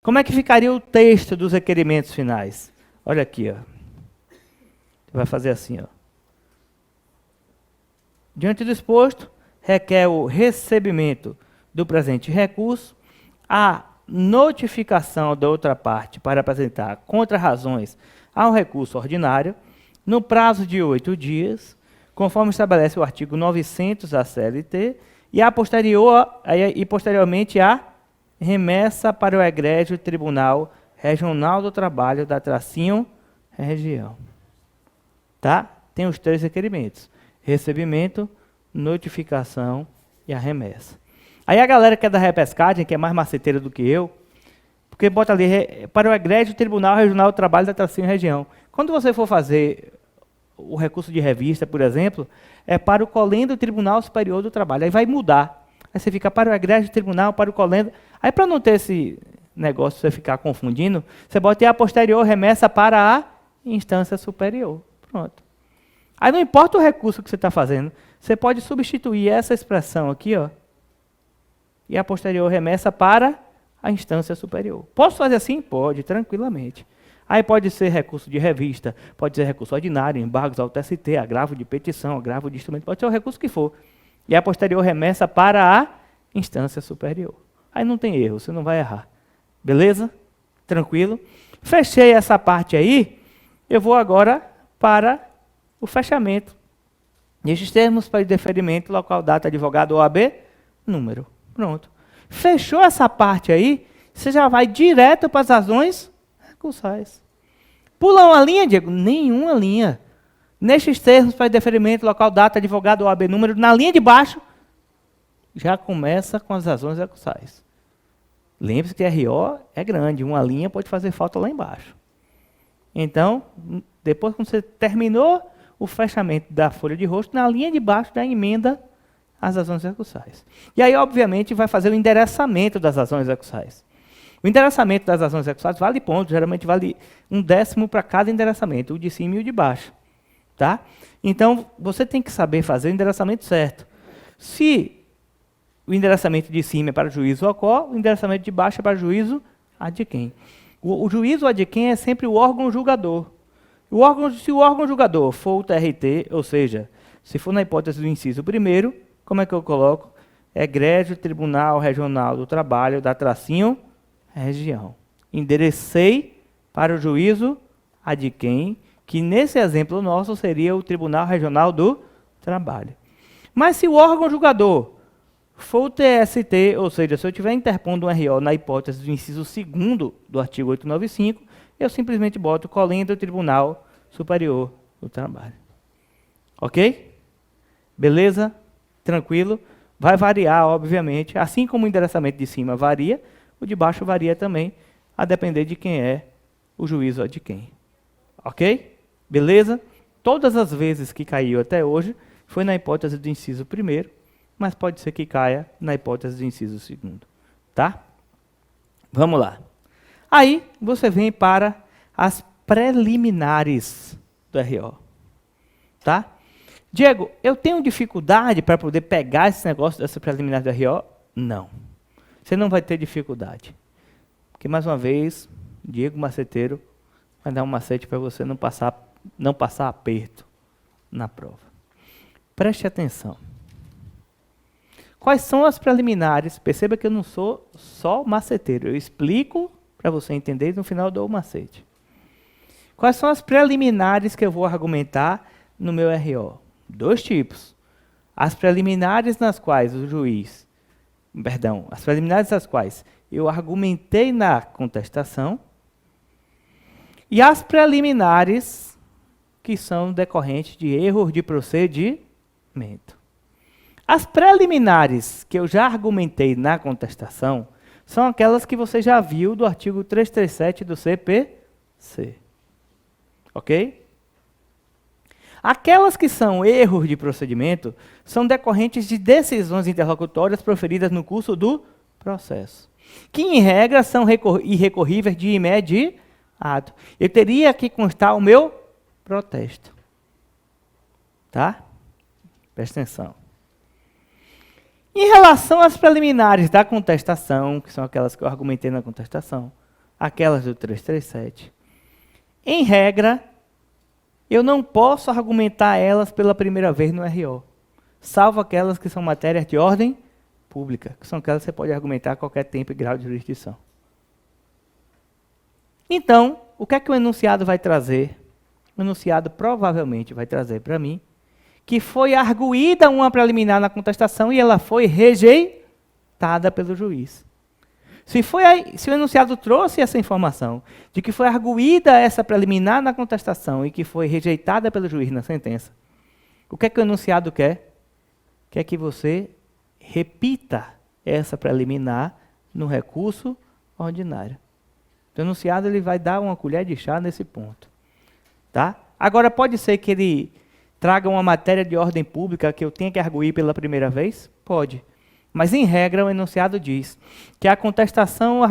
Como é que ficaria o texto dos requerimentos finais? Olha aqui, ó. Você vai fazer assim, ó. Diante do exposto, requer o recebimento do presente recurso, a notificação da outra parte para apresentar contra-razões ao recurso ordinário, no prazo de 8 dias, conforme estabelece o artigo 900 da CLT, e posteriormente a remessa para o egrégio Tribunal Regional do Trabalho da Região. Tá? Tem os 3 requerimentos: recebimento, notificação e a remessa. Aí a galera que é da repescagem, que é mais maceteira do que eu, porque bota ali para o egrégio Tribunal Regional do Trabalho da Região. Quando você for fazer o recurso de revista, por exemplo, é para o colendo do Tribunal Superior do Trabalho. Aí vai mudar. Aí você fica para o egrégio Tribunal, para o colendo. Aí para não ter esse negócio, você ficar confundindo, você bota a posterior remessa para a instância superior. Pronto. Aí não importa o recurso que você está fazendo, você pode substituir essa expressão aqui, ó, e a posterior remessa para a instância superior. Posso fazer assim? Pode, tranquilamente. Aí pode ser recurso de revista, pode ser recurso ordinário, embargos ao TST, agravo de petição, agravo de instrumento, pode ser o recurso que for. E a posterior remessa para a instância superior. Aí não tem erro, você não vai errar. Beleza? Tranquilo? Fechei essa parte aí, eu vou agora para o fechamento. Nestes termos, para deferimento, local, data, advogado, OAB, número. Pronto. Fechou essa parte aí, você já vai direto para as razões recursais. Pula uma linha, Diego? Nenhuma linha. Nestes termos, para deferimento, local, data, advogado, OAB, número, na linha de baixo, já começa com as razões recursais. Lembre-se que RO é grande, uma linha pode fazer falta lá embaixo. Então, depois que você terminou o fechamento da folha de rosto, na linha de baixo da emenda as razões recursais. E aí, obviamente, vai fazer o endereçamento das razões recursais. O endereçamento das razões recursais vale ponto, geralmente vale 1/10 para cada endereçamento, o de cima e o de baixo. Tá? Então, você tem que saber fazer o endereçamento certo. Se o endereçamento de cima é para o juízo OCO, o endereçamento de baixo é para o juízo adquem. O juízo adquem é sempre o órgão julgador. Se o órgão julgador for o TRT, ou seja, se for na hipótese do inciso 1º, como é que eu coloco? Egrégio Tribunal Regional do Trabalho da Região. Enderecei para o juízo adquem, que nesse exemplo nosso seria o Tribunal Regional do Trabalho. Mas se o órgão julgador for o TST, ou seja, se eu estiver interpondo um RO na hipótese do inciso 2º do artigo 895, eu simplesmente boto colendo o Tribunal Superior do Trabalho. Ok? Beleza? Tranquilo? Vai variar, obviamente, assim como o endereçamento de cima varia, o de baixo varia também, a depender de quem é o juízo adquem. Ok? Beleza? Todas as vezes que caiu até hoje, foi na hipótese do inciso 1º, mas pode ser que caia na hipótese do inciso 2º. Tá? Vamos lá. Aí, você vem para as preliminares do RO. Tá? Diego, eu tenho dificuldade para poder pegar esse negócio dessa preliminar do RO? Não. Você não vai ter dificuldade. Porque, mais uma vez, Diego Maceteiro vai dar um macete para você não passar aperto na prova. Preste atenção. Quais são as preliminares? Perceba que eu não sou só maceteiro. Eu explico para você entender e no final eu dou o macete. Quais são as preliminares que eu vou argumentar no meu RO? 2 tipos. As preliminares nas quais o juiz... as preliminares das quais eu argumentei na contestação e as preliminares que são decorrentes de erros de procedimento. As preliminares que eu já argumentei na contestação são aquelas que você já viu do artigo 337 do CPC. Ok? Aquelas que são erros de procedimento são decorrentes de decisões interlocutórias proferidas no curso do processo, que, em regra, são irrecorríveis de imediato. Eu teria que constar o meu protesto. Tá? Presta atenção. Em relação às preliminares da contestação, que são aquelas que eu argumentei na contestação, aquelas do 337, em regra, eu não posso argumentar elas pela primeira vez no RO, salvo aquelas que são matérias de ordem pública, que são aquelas que você pode argumentar a qualquer tempo e grau de jurisdição. Então, o que é que o enunciado vai trazer? O enunciado provavelmente vai trazer para mim que foi arguída uma preliminar na contestação e ela foi rejeitada pelo juiz. Se o enunciado trouxe essa informação de que foi arguída essa preliminar na contestação e que foi rejeitada pelo juiz na sentença, o que é que o enunciado quer? Quer que você repita essa preliminar no recurso ordinário. O enunciado ele vai dar uma colher de chá nesse ponto. Tá? Agora, pode ser que ele traga uma matéria de ordem pública que eu tenha que arguir pela primeira vez? Pode. Mas, em regra, o enunciado diz que a contestação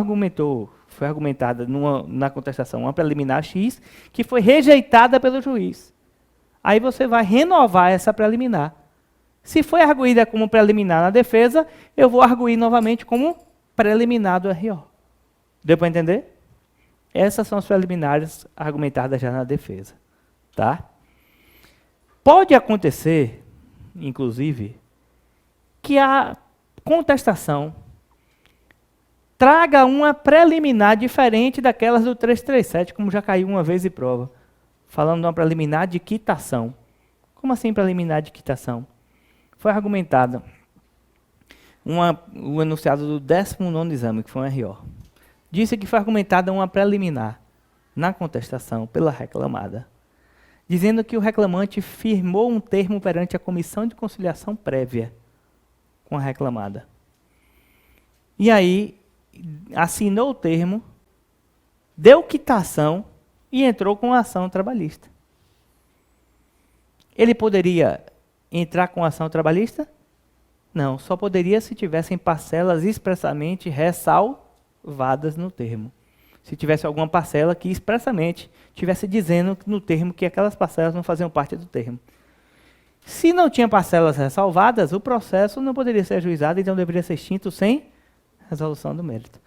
foi argumentada na contestação uma preliminar X, que foi rejeitada pelo juiz. Aí você vai renovar essa preliminar. Se foi arguída como preliminar na defesa, eu vou arguir novamente como preliminar do RO. Deu para entender? Essas são as preliminares argumentadas já na defesa. Tá? Pode acontecer, inclusive, que a contestação traga uma preliminar diferente daquelas do 337, como já caiu uma vez em prova, falando de uma preliminar de quitação. Como assim preliminar de quitação? Foi argumentado o enunciado do 19º exame, que foi um RO. Disse que foi argumentada uma preliminar na contestação pela reclamada, dizendo que o reclamante firmou um termo perante a comissão de conciliação prévia com a reclamada. E aí, assinou o termo, deu quitação e entrou com a ação trabalhista. Ele poderia entrar com a ação trabalhista? Não, só poderia se tivessem parcelas expressamente ressalvadas no termo. Se tivesse alguma parcela que expressamente estivesse dizendo no termo que aquelas parcelas não faziam parte do termo. Se não tinha parcelas ressalvadas, o processo não poderia ser ajuizado, então deveria ser extinto sem resolução do mérito.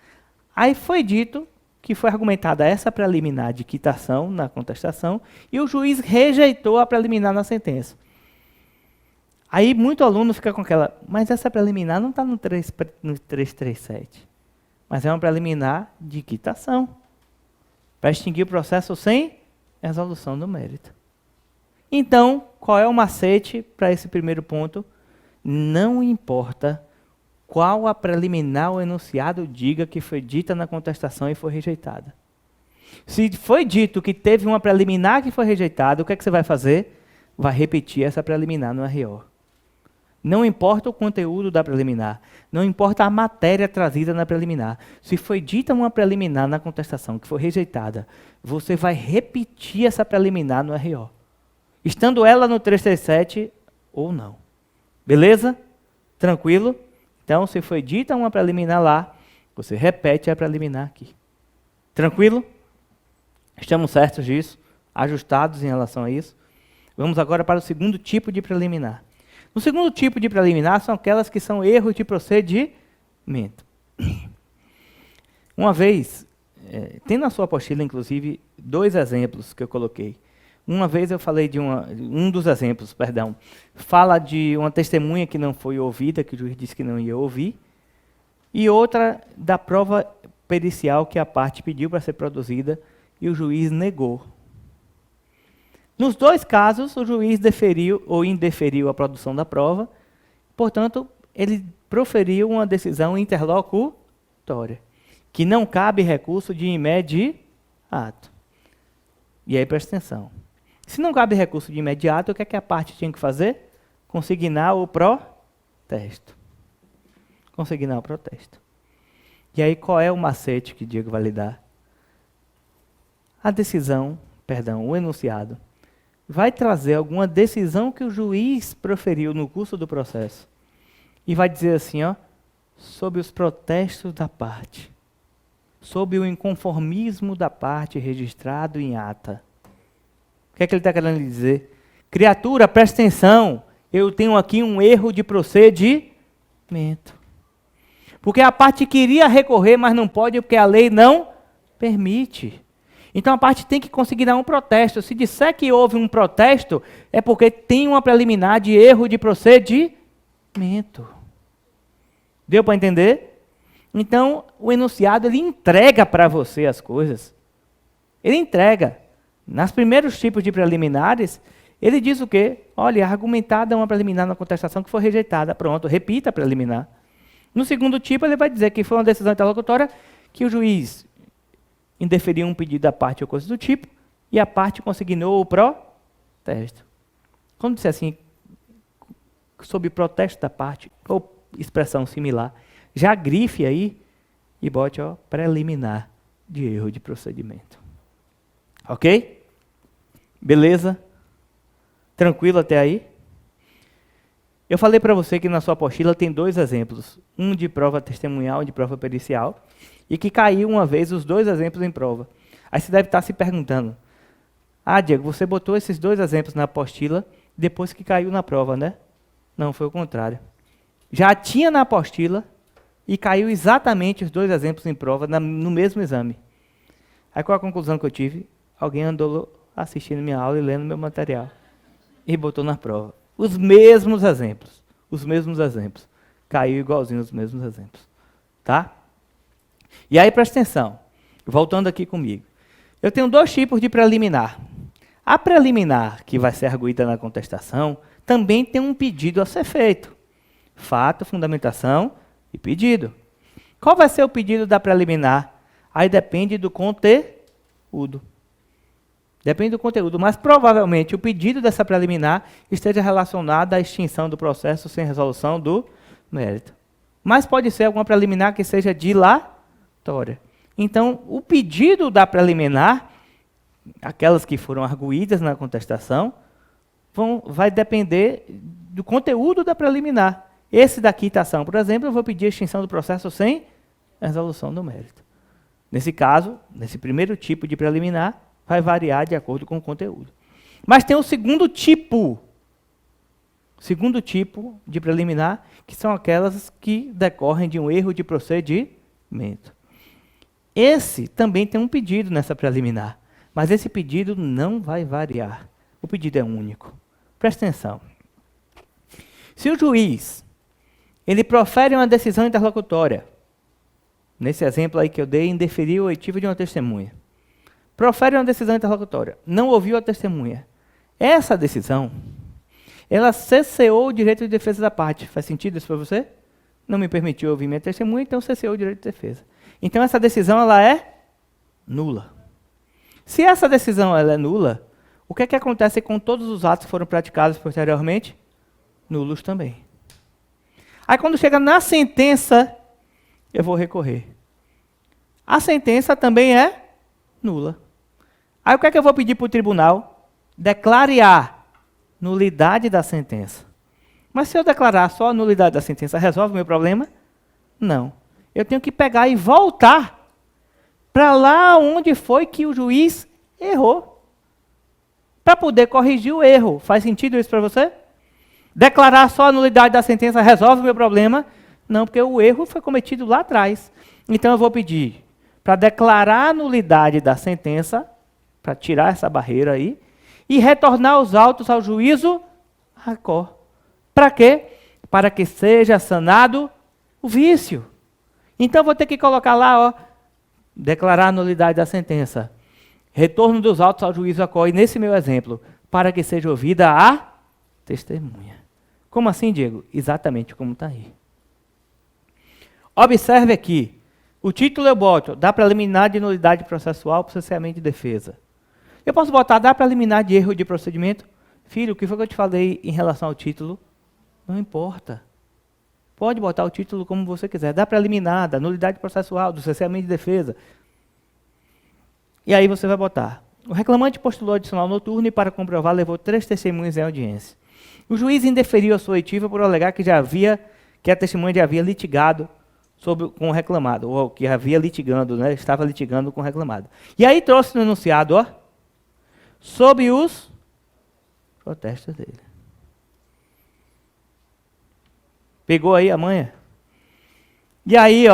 Aí foi dito que foi argumentada essa preliminar de quitação na contestação e o juiz rejeitou a preliminar na sentença. Aí muito aluno fica com aquela, mas essa preliminar não está no 337, mas é uma preliminar de quitação, para extinguir o processo sem resolução do mérito. Então, qual é o macete para esse primeiro ponto? Não importa qual a preliminar o enunciado diga que foi dita na contestação e foi rejeitada. Se foi dito que teve uma preliminar que foi rejeitada, o que é que você vai fazer? Vai repetir essa preliminar no RO. Não importa o conteúdo da preliminar, não importa a matéria trazida na preliminar. Se foi dita uma preliminar na contestação que foi rejeitada, você vai repetir essa preliminar no RO. Estando ela no 337 ou não. Beleza? Tranquilo? Então, se foi dita uma preliminar lá, você repete a preliminar aqui. Tranquilo? Estamos certos disso? Ajustados em relação a isso? Vamos agora para o segundo tipo de preliminar. No segundo tipo de preliminar são aquelas que são erros de procedimento. Uma vez, tem na sua apostila, inclusive, 2 exemplos que eu coloquei. Uma vez eu falei de um dos exemplos, fala de uma testemunha que não foi ouvida, que o juiz disse que não ia ouvir, e outra da prova pericial que a parte pediu para ser produzida e o juiz negou. Nos 2 casos, o juiz deferiu ou indeferiu a produção da prova, portanto, ele proferiu uma decisão interlocutória, que não cabe recurso de imediato. E aí, presta atenção. Se não cabe recurso de imediato, o que é que a parte tinha que fazer? Consignar o protesto. Consignar o protesto. E aí, qual é o macete que o Diego vai lhe dar? A decisão, o enunciado, vai trazer alguma decisão que o juiz proferiu no curso do processo. E vai dizer assim, sob os protestos da parte, sob o inconformismo da parte registrado em ata. O que é que ele está querendo dizer? Criatura, presta atenção, eu tenho aqui um erro de procedimento. Porque a parte queria recorrer, mas não pode, porque a lei não permite. Então a parte tem que conseguir dar um protesto. Se disser que houve um protesto, é porque tem uma preliminar de erro de procedimento. Deu para entender? Então o enunciado ele entrega para você as coisas. Ele entrega. Nos primeiros tipos de preliminares, ele diz o quê? Olha, argumentada uma preliminar na contestação que foi rejeitada. Pronto, repita a preliminar. No segundo tipo, ele vai dizer que foi uma decisão interlocutória que o juiz indeferiu um pedido da parte ou coisa do tipo, e a parte consignou o protesto. Quando disser assim, sob protesto da parte, ou expressão similar, já grife aí e bote preliminar de erro de procedimento. Ok? Beleza? Tranquilo até aí? Eu falei para você que na sua apostila tem 2 exemplos, um de prova testemunhal e de prova pericial, e que caiu uma vez os 2 exemplos em prova. Aí você deve estar se perguntando, Diego, você botou esses 2 exemplos na apostila depois que caiu na prova, né? Não, foi o contrário. Já tinha na apostila e caiu exatamente os 2 exemplos em prova no mesmo exame. Aí qual a conclusão que eu tive? Alguém andou assistindo minha aula e lendo meu material e botou na prova. Os mesmos exemplos. Caiu igualzinho os mesmos exemplos. Tá? E aí, presta atenção. Voltando aqui comigo. Eu tenho 2 tipos de preliminar. A preliminar, que vai ser arguída na contestação, também tem um pedido a ser feito. Fato, fundamentação e pedido. Qual vai ser o pedido da preliminar? Aí depende do conteúdo. Depende do conteúdo, mas provavelmente o pedido dessa preliminar esteja relacionado à extinção do processo sem resolução do mérito. Mas pode ser alguma preliminar que seja dilatória. Então, o pedido da preliminar, aquelas que foram arguídas na contestação, vai depender do conteúdo da preliminar. Esse da quitação, por exemplo, eu vou pedir a extinção do processo sem resolução do mérito. Nesse caso, nesse primeiro tipo de preliminar, vai variar de acordo com o conteúdo. Mas tem o segundo tipo de preliminar, que são aquelas que decorrem de um erro de procedimento. Esse também tem um pedido nessa preliminar, mas esse pedido não vai variar. O pedido é único. Presta atenção. Se o juiz ele profere uma decisão interlocutória, nesse exemplo aí que eu dei, indeferiu a oitiva de uma testemunha, profere uma decisão interlocutória, não ouviu a testemunha. Essa decisão, ela cesseou o direito de defesa da parte. Faz sentido isso para você? Não me permitiu ouvir minha testemunha, então cesseou o direito de defesa. Então essa decisão ela é nula. Se essa decisão ela é nula, o que é que acontece com todos os atos que foram praticados posteriormente? Nulos também. Aí quando chega na sentença, eu vou recorrer. A sentença também é nula. Aí o que é que eu vou pedir para o tribunal? Declare a nulidade da sentença. Mas se eu declarar só a nulidade da sentença, resolve o meu problema? Não. Eu tenho que pegar e voltar para lá onde foi que o juiz errou, para poder corrigir o erro. Faz sentido isso para você? Declarar só a nulidade da sentença resolve o meu problema? Não, porque o erro foi cometido lá atrás. Então eu vou pedir para declarar a nulidade da sentença, para tirar essa barreira aí, e retornar os autos ao juízo racor. Para quê? Para que seja sanado o vício. Então, vou ter que colocar lá, declarar a nulidade da sentença. Retorno dos autos ao juízo racor. E nesse meu exemplo, para que seja ouvida a testemunha. Como assim, Diego? Exatamente como está aí. Observe aqui. O título eu boto, da preliminar de nulidade processual, processamento de defesa. Eu posso botar da preliminar de erro de procedimento? Filho, o que foi que eu te falei em relação ao título? Não importa. Pode botar o título como você quiser. Da preliminar, da nulidade processual, do processamento de defesa. E aí você vai botar. O reclamante postulou adicional noturno e para comprovar levou 3 testemunhas em audiência. O juiz indeferiu a sua oitiva por alegar que a testemunha já havia litigado com o reclamado, ou que havia litigando, né, estava litigando com o reclamado. E aí trouxe no enunciado, sob os protestos dele. Pegou aí a manha? E aí,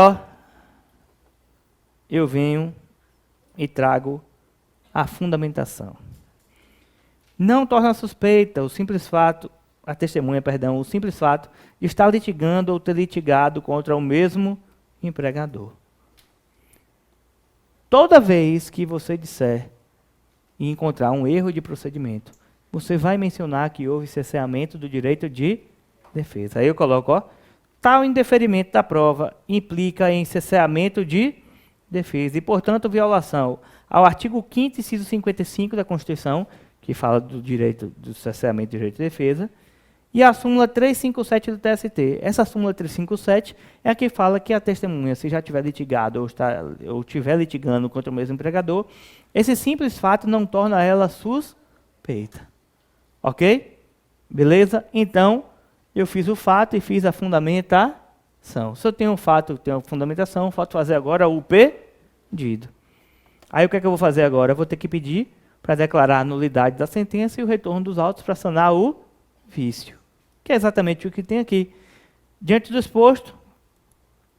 eu venho e trago a fundamentação. Não torna suspeita o simples fato, a testemunha, perdão, o simples fato de estar litigando ou ter litigado contra o mesmo empregador. Toda vez que você disser e encontrar um erro de procedimento, você vai mencionar que houve cerceamento do direito de defesa. Aí eu coloco, ó, tal indeferimento da prova implica em cerceamento de defesa e, portanto, violação ao artigo 5º, inciso 55 da Constituição, que fala do direito do cerceamento do direito de defesa, e a súmula 357 do TST. Essa súmula 357 é a que fala que a testemunha, se já tiver litigado ou estiver litigando contra o mesmo empregador, esse simples fato não torna ela suspeita. Ok? Beleza? Então, eu fiz o fato e fiz a fundamentação. Se eu tenho um fato, tenho a fundamentação, falta fazer agora o pedido. Aí o que é que eu vou fazer agora? Eu vou ter que pedir para declarar a nulidade da sentença e o retorno dos autos para sanar o vício, que é exatamente o que tem aqui. Diante do exposto,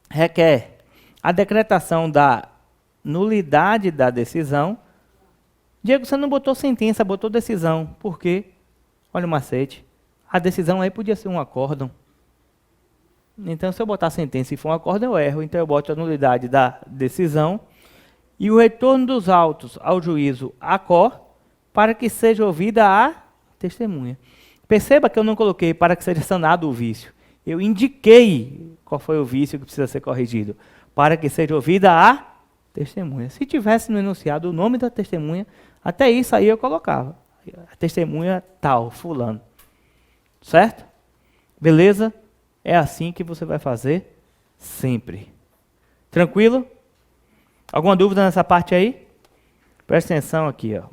requer a decretação da nulidade da decisão. Diego, você não botou sentença, botou decisão. Por quê? Olha o macete. A decisão aí podia ser um acórdão. Então, se eu botar sentença e for um acórdão, eu erro. Então, eu boto a nulidade da decisão e o retorno dos autos ao juízo acor para que seja ouvida a testemunha. Perceba que eu não coloquei para que seja sanado o vício. Eu indiquei qual foi o vício que precisa ser corrigido, para que seja ouvida a testemunha. Se tivesse no enunciado o nome da testemunha, até isso aí eu colocava. A testemunha tal, fulano. Certo? Beleza? É assim que você vai fazer sempre. Tranquilo? Alguma dúvida nessa parte aí? Presta atenção aqui, ó.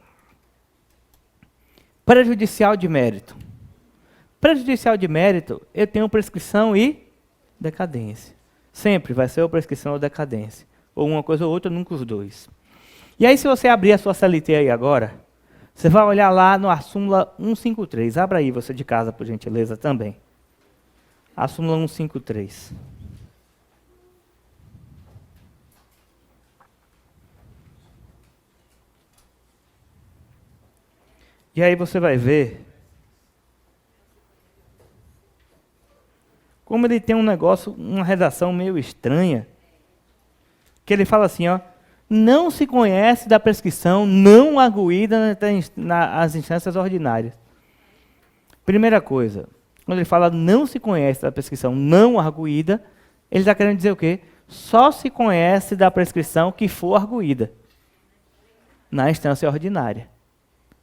Prejudicial de mérito. Prejudicial de mérito, eu tenho prescrição e decadência. Sempre vai ser ou prescrição ou decadência. Ou uma coisa ou outra, nunca os dois. E aí, se você abrir a sua CLT aí agora, você vai olhar lá no súmula 153. Abra aí, você de casa, por gentileza, também. A súmula 153. E aí você vai ver como ele tem um negócio, uma redação meio estranha, que ele fala assim, ó, não se conhece da prescrição não arguída nas instâncias ordinárias. Primeira coisa, quando ele fala não se conhece da prescrição não arguída, ele está querendo dizer o quê? Só se conhece da prescrição que for arguída na instância ordinária.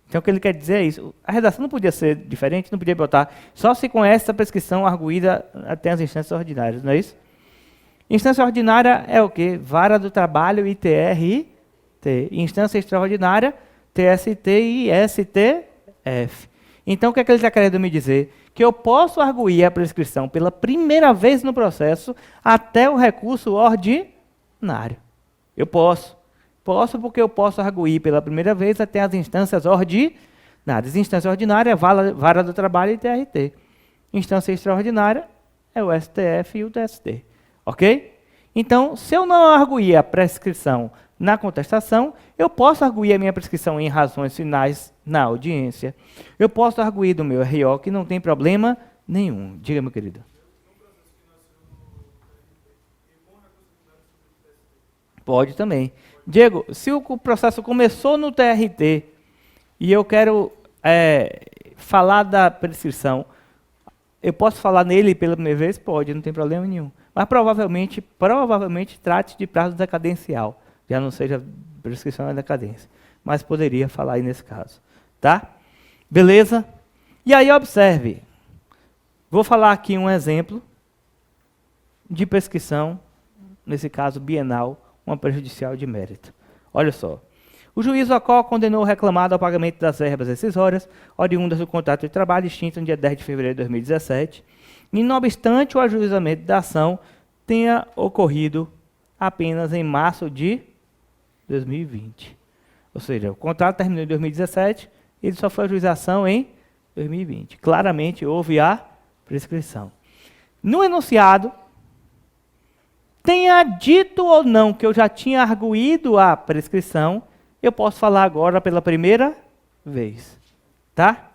Então, o que ele quer dizer é isso. A redação não podia ser diferente, não podia botar só se conhece a prescrição arguída até as instâncias ordinárias, não é isso? Instância ordinária é o quê? Vara do Trabalho e TRT. Instância extraordinária, TST e STF. Então, o que é que ele está querendo me dizer? Que eu posso arguir a prescrição pela primeira vez no processo até o recurso ordinário. Eu posso. Posso porque eu posso arguir pela primeira vez até as instâncias ordinárias. Instância ordinária é Vara do Trabalho e TRT. Instância extraordinária é o STF e o TST. Ok? Então, se eu não arguir a prescrição na contestação, eu posso arguir a minha prescrição em razões finais na audiência. Eu posso arguir do meu RO, que não tem problema nenhum. Diga, meu querido. Pode também. Diego, se o processo começou no TRT e eu quero falar da prescrição, eu posso falar nele pela primeira vez? Pode, não tem problema nenhum. Mas provavelmente trate de prazo decadencial, já não seja prescrição da decadência. Mas poderia falar aí nesse caso. Tá? Beleza? E aí observe, vou falar aqui um exemplo de prescrição, nesse caso bienal, uma prejudicial de mérito. Olha só. O juiz ACO condenou o reclamado ao pagamento das verbas rescisórias oriundas do contrato de trabalho extinto no dia 10 de fevereiro de 2017, e não obstante o ajuizamento da ação tenha ocorrido apenas em março de 2020. Ou seja, o contrato terminou em 2017, ele só foi ajuização em 2020. Claramente houve a prescrição. No enunciado, tenha dito ou não que eu já tinha arguído a prescrição, eu posso falar agora pela primeira vez. Tá?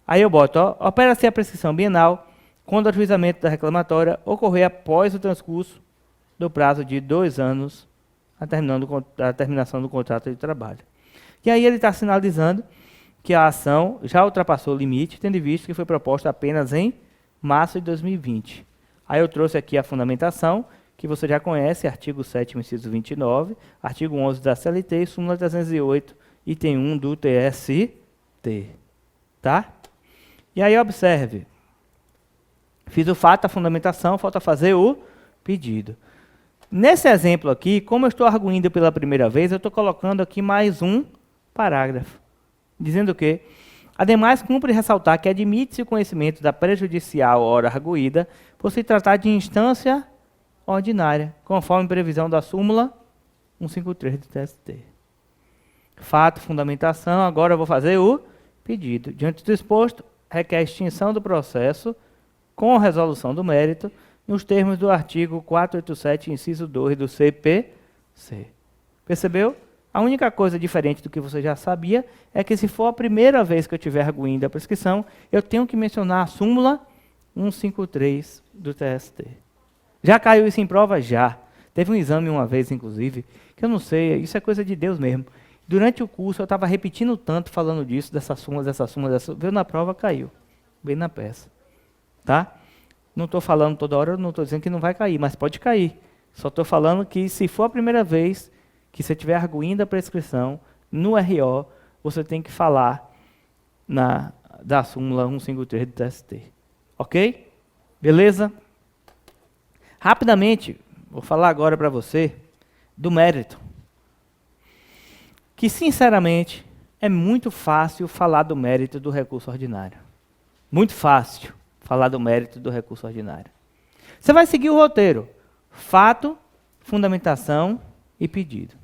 Aí eu boto, ó, opera-se a prescrição bienal quando o ajuizamento da reclamatória ocorrer após o transcurso do prazo de 2 anos a terminação do contrato de trabalho. E aí ele está sinalizando que a ação já ultrapassou o limite, tendo em vista que foi proposta apenas em março de 2020. Aí eu trouxe aqui a fundamentação, que você já conhece, artigo 7º, inciso 29, artigo 11 da CLT e súmula 308, item 1 do TST. Tá? E aí observe, fiz o fato, a fundamentação, falta fazer o pedido. Nesse exemplo aqui, como eu estou arguindo pela primeira vez, eu estou colocando aqui mais um parágrafo, dizendo que, ademais, cumpre ressaltar que admite-se o conhecimento da prejudicial hora arguída por se tratar de instância ordinária, conforme previsão da súmula 153 do TST. Fato, fundamentação, agora eu vou fazer o pedido. Diante do exposto, requer a extinção do processo com resolução do mérito nos termos do artigo 487, inciso 2 do CPC. Percebeu? A única coisa diferente do que você já sabia é que se for a primeira vez que eu estiver arguindo a prescrição, eu tenho que mencionar a súmula 153 do TST. Já caiu isso em prova? Já. Teve um exame uma vez, inclusive, que eu não sei, isso é coisa de Deus mesmo. Durante o curso eu estava repetindo tanto falando disso, dessa súmula, veio na prova, caiu. Bem na peça. Tá? Não estou falando toda hora, não estou dizendo que não vai cair, mas pode cair. Só estou falando que se for a primeira vez que você estiver arguindo a prescrição no RO, você tem que falar da súmula 153 do TST. Ok? Beleza? Rapidamente, vou falar agora para você do mérito. Que, sinceramente, é muito fácil falar do mérito do recurso ordinário. Muito fácil falar do mérito do recurso ordinário. Você vai seguir o roteiro. Fato, fundamentação e pedido.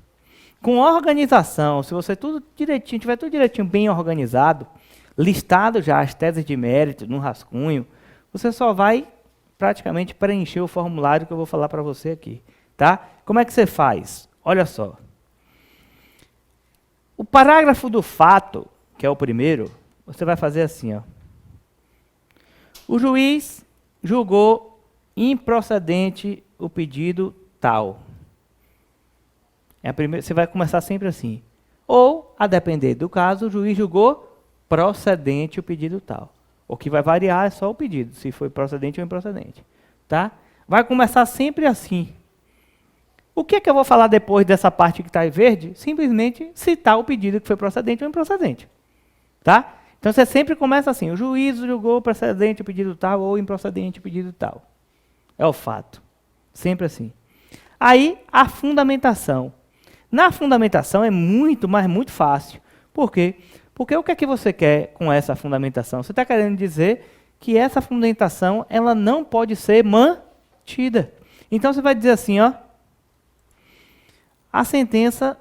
Com organização, se você tiver tudo direitinho, bem organizado, listado já as teses de mérito no rascunho, você só vai praticamente preencher o formulário que eu vou falar para você aqui. Tá? Como é que você faz? Olha só. O parágrafo do fato, que é o primeiro, você vai fazer assim, ó. O juiz julgou improcedente o pedido tal. Você vai começar sempre assim. Ou, a depender do caso, o juiz julgou procedente o pedido tal. O que vai variar é só o pedido, se foi procedente ou improcedente. Tá? Vai começar sempre assim. O que é que eu vou falar depois dessa parte que está em verde? Simplesmente citar o pedido que foi procedente ou improcedente. Tá? Então, você sempre começa assim, o juiz julgou procedente o pedido tal ou improcedente o pedido tal. É o fato. Sempre assim. Aí, a fundamentação. Na fundamentação é muito, mas muito fácil. Por quê? Porque o que é que você quer com essa fundamentação? Você está querendo dizer que essa fundamentação ela não pode ser mantida. Então, você vai dizer assim, ó, a sentença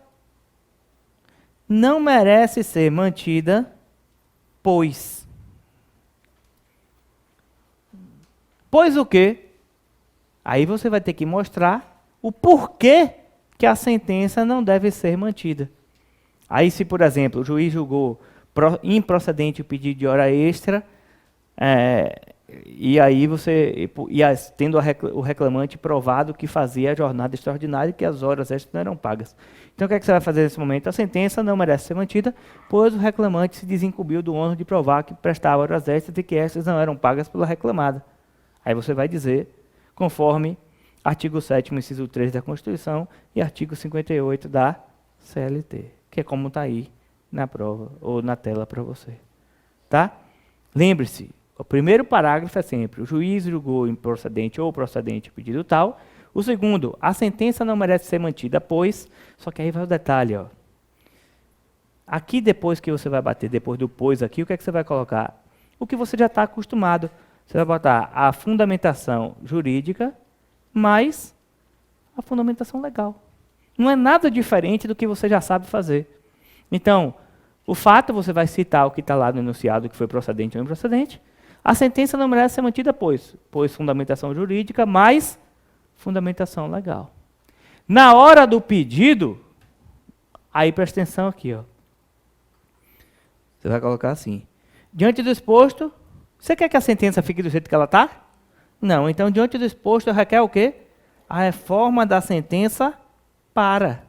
não merece ser mantida, pois. Pois o quê? Aí você vai ter que mostrar o porquê que a sentença não deve ser mantida. Aí, se, por exemplo, o juiz julgou improcedente o pedido de hora extra, e aí tendo o reclamante provado que fazia a jornada extraordinária e que as horas extras não eram pagas. Então, o que é que você vai fazer nesse momento? A sentença não merece ser mantida, pois o reclamante se desincumbiu do ônus de provar que prestava horas extras e que estas não eram pagas pela reclamada. Aí você vai dizer, conforme artigo 7º, inciso 3 da Constituição e artigo 58 da CLT, que é como está aí na prova ou na tela para você. Tá? Lembre-se, o primeiro parágrafo é sempre, o juiz julgou improcedente ou procedente o pedido tal. O segundo, a sentença não merece ser mantida, pois, só que aí vai o detalhe, ó. Aqui depois que você vai bater, depois do pois aqui, o que é que você vai colocar? O que você já está acostumado. Você vai botar a fundamentação jurídica mais a fundamentação legal. Não é nada diferente do que você já sabe fazer. Então, o fato você vai citar o que está lá no enunciado, que foi procedente ou improcedente. A sentença não merece ser mantida, pois fundamentação jurídica mais fundamentação legal. Na hora do pedido, Aí presta atenção aqui, ó. Você vai colocar assim. Diante do exposto, você quer que a sentença fique do jeito que ela está? Não. Então, diante do exposto, requer o quê? A reforma da sentença para.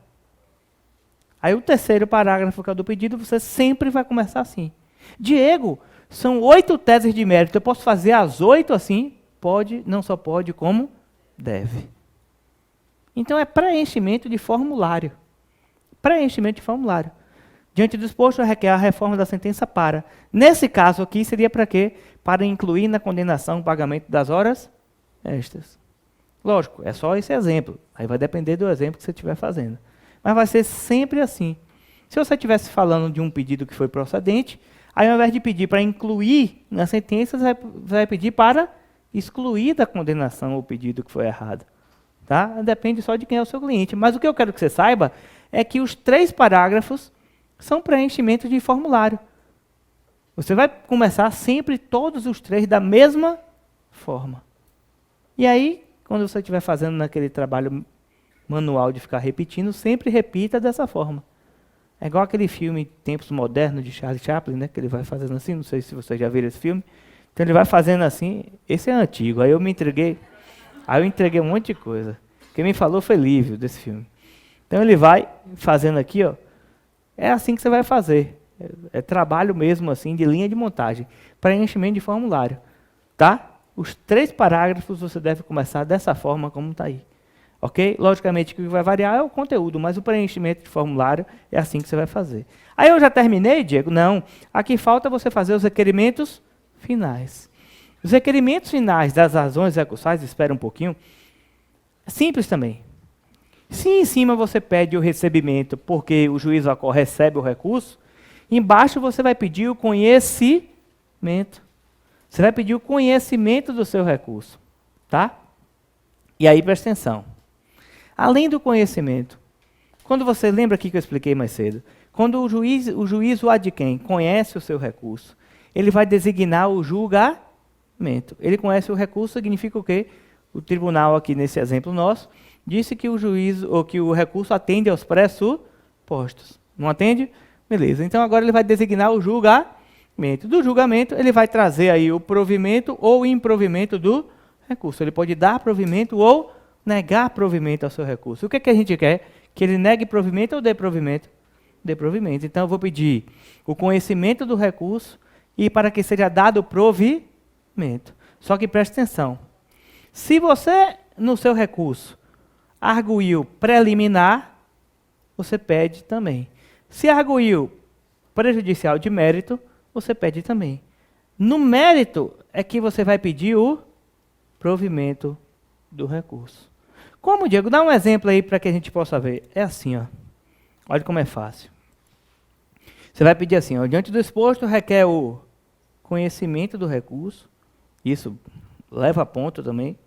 Aí o terceiro parágrafo, que é o do pedido, você sempre vai começar assim. Diego, são 8 teses de mérito. Eu posso fazer as 8 assim? Pode, não só pode, como deve. Então, é preenchimento de formulário. Preenchimento de formulário. Diante do exposto, requer a reforma da sentença para. Nesse caso aqui, seria para quê? Para incluir na condenação o pagamento das horas extras. Lógico, é só esse exemplo. Aí vai depender do exemplo que você estiver fazendo. Mas vai ser sempre assim. Se você estivesse falando de um pedido que foi procedente, aí ao invés de pedir para incluir na sentença, você vai pedir para excluir da condenação o pedido que foi errado. Tá? Depende só de quem é o seu cliente. Mas o que eu quero que você saiba é que os 3 parágrafos são preenchimentos de formulário. Você vai começar sempre todos os 3 da mesma forma. E aí, quando você estiver fazendo naquele trabalho manual de ficar repetindo, sempre repita dessa forma. É igual aquele filme Tempos Modernos de Charlie Chaplin, né, que ele vai fazendo assim, não sei se vocês já viram esse filme. Então ele vai fazendo assim, esse é antigo, aí eu entreguei um monte de coisa. Quem me falou foi Lívio desse filme. Então ele vai fazendo aqui, ó. É assim que você vai fazer. É trabalho mesmo assim de linha de montagem, preenchimento de formulário, tá? Os 3 parágrafos você deve começar dessa forma como está aí. Ok? Logicamente, o que vai variar é o conteúdo, mas o preenchimento de formulário é assim que você vai fazer. Aí eu já terminei, Diego? Não. Aqui falta você fazer os requerimentos finais. Os requerimentos finais das razões recursais, espera um pouquinho, é simples também. Se em cima você pede o recebimento porque o juiz recebe o recurso, embaixo você vai pedir o conhecimento. Você vai pedir o conhecimento do seu recurso. Tá? E aí presta atenção. Além do conhecimento, quando você lembra aqui que eu expliquei mais cedo, quando o juiz ou adquém conhece o seu recurso, ele vai designar o julgamento. Ele conhece o recurso, significa o quê? O tribunal aqui nesse exemplo nosso disse que o juiz ou que o recurso atende aos pressupostos. Não atende? Beleza. Então agora ele vai designar o julgamento. Do julgamento ele vai trazer aí o provimento ou improvimento do recurso. Ele pode dar provimento ou negar provimento ao seu recurso. O que é que a gente quer? Que ele negue provimento ou dê provimento? Dê provimento. Então eu vou pedir o conhecimento do recurso e para que seja dado provimento. Só que preste atenção. Se você, no seu recurso, arguiu preliminar, você pede também. Se arguiu prejudicial de mérito, você pede também. No mérito é que você vai pedir o provimento do recurso. Como, Diego? Dá um exemplo aí para que a gente possa ver. É assim, ó. Olha como é fácil. Você vai pedir assim, ó, diante do exposto requer o conhecimento do recurso, isso leva a ponto também,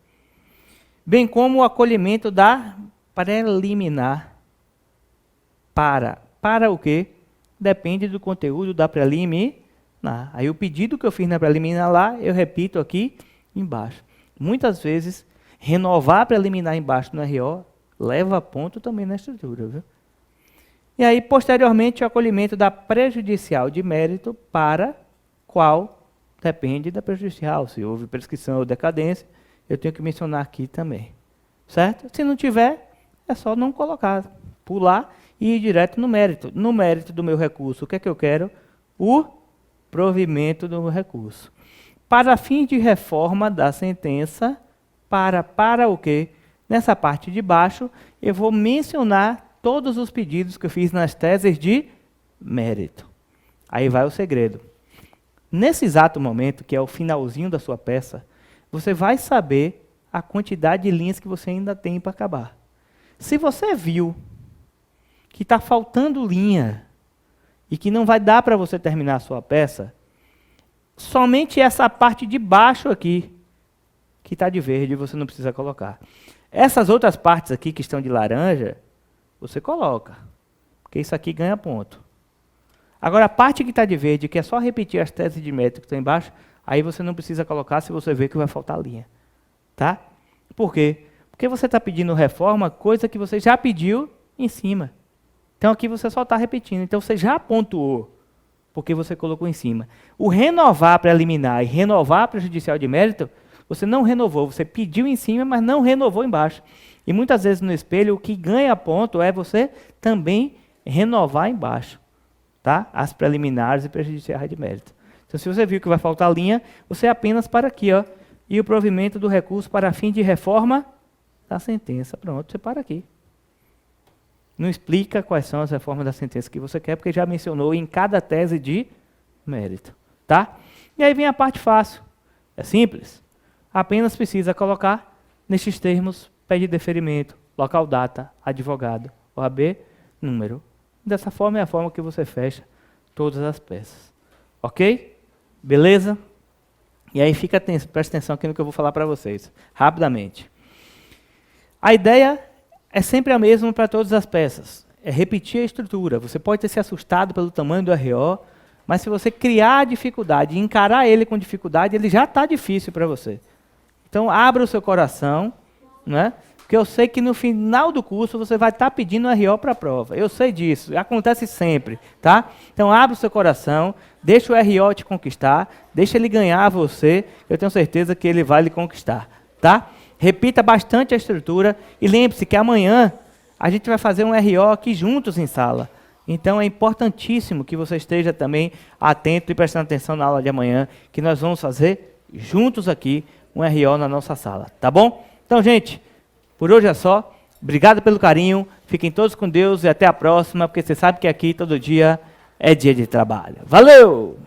bem como o acolhimento da preliminar. Para o quê? Depende do conteúdo da preliminar. Aí o pedido que eu fiz na preliminar lá, eu repito aqui embaixo. Muitas vezes, renovar a preliminar embaixo no RO leva a ponto também na estrutura, viu? E aí, posteriormente, o acolhimento da prejudicial de mérito para qual depende da prejudicial. Se houve prescrição ou decadência, eu tenho que mencionar aqui também. Certo? Se não tiver, é só não colocar, pular e ir direto no mérito. No mérito do meu recurso, o que é que eu quero? O provimento do recurso. Para fins de reforma da sentença, para o quê? Nessa parte de baixo, eu vou mencionar todos os pedidos que eu fiz nas teses de mérito. Aí vai o segredo. Nesse exato momento, que é o finalzinho da sua peça, você vai saber a quantidade de linhas que você ainda tem para acabar. Se você viu que está faltando linha e que não vai dar para você terminar a sua peça, somente essa parte de baixo aqui, que está de verde, você não precisa colocar. Essas outras partes aqui que estão de laranja, você coloca, porque isso aqui ganha ponto. Agora, a parte que está de verde, que é só repetir as teses de mérito que estão embaixo, aí você não precisa colocar se você vê que vai faltar linha. Tá? Por quê? Porque você está pedindo reforma, coisa que você já pediu em cima. Então aqui você só está repetindo. Então você já pontuou, porque você colocou em cima. O renovar preliminar e renovar prejudicial de mérito, você não renovou, você pediu em cima, mas não renovou embaixo. E muitas vezes no espelho, o que ganha ponto é você também renovar embaixo, tá? As preliminares e prejudiciais de mérito. Então, se você viu que vai faltar linha, você apenas para aqui, ó. E o provimento do recurso para fim de reforma da sentença. Pronto, você para aqui. Não explica quais são as reformas da sentença que você quer, porque já mencionou em cada tese de mérito, tá? E aí vem a parte fácil. É simples. Apenas precisa colocar nestes termos: pede deferimento, local data, advogado, OAB, número. Dessa forma é a forma que você fecha todas as peças. Ok? Beleza? E aí presta atenção aqui no que eu vou falar para vocês, rapidamente. A ideia é sempre a mesma para todas as peças. É repetir a estrutura. Você pode ter se assustado pelo tamanho do RO, mas se você criar dificuldade e encarar ele com dificuldade, ele já está difícil para você. Então, abra o seu coração, né? Porque eu sei que no final do curso você vai estar pedindo RO para a prova. Eu sei disso, acontece sempre, tá? Então, abra o seu coração, deixa o RO te conquistar, deixa ele ganhar você, eu tenho certeza que ele vai lhe conquistar, tá? Repita bastante a estrutura e lembre-se que amanhã a gente vai fazer um RO aqui juntos em sala. Então, é importantíssimo que você esteja também atento e prestando atenção na aula de amanhã, que nós vamos fazer juntos aqui um RO na nossa sala, tá bom? Então, gente, por hoje é só. Obrigado pelo carinho. Fiquem todos com Deus e até a próxima, porque você sabe que aqui todo dia é dia de trabalho. Valeu!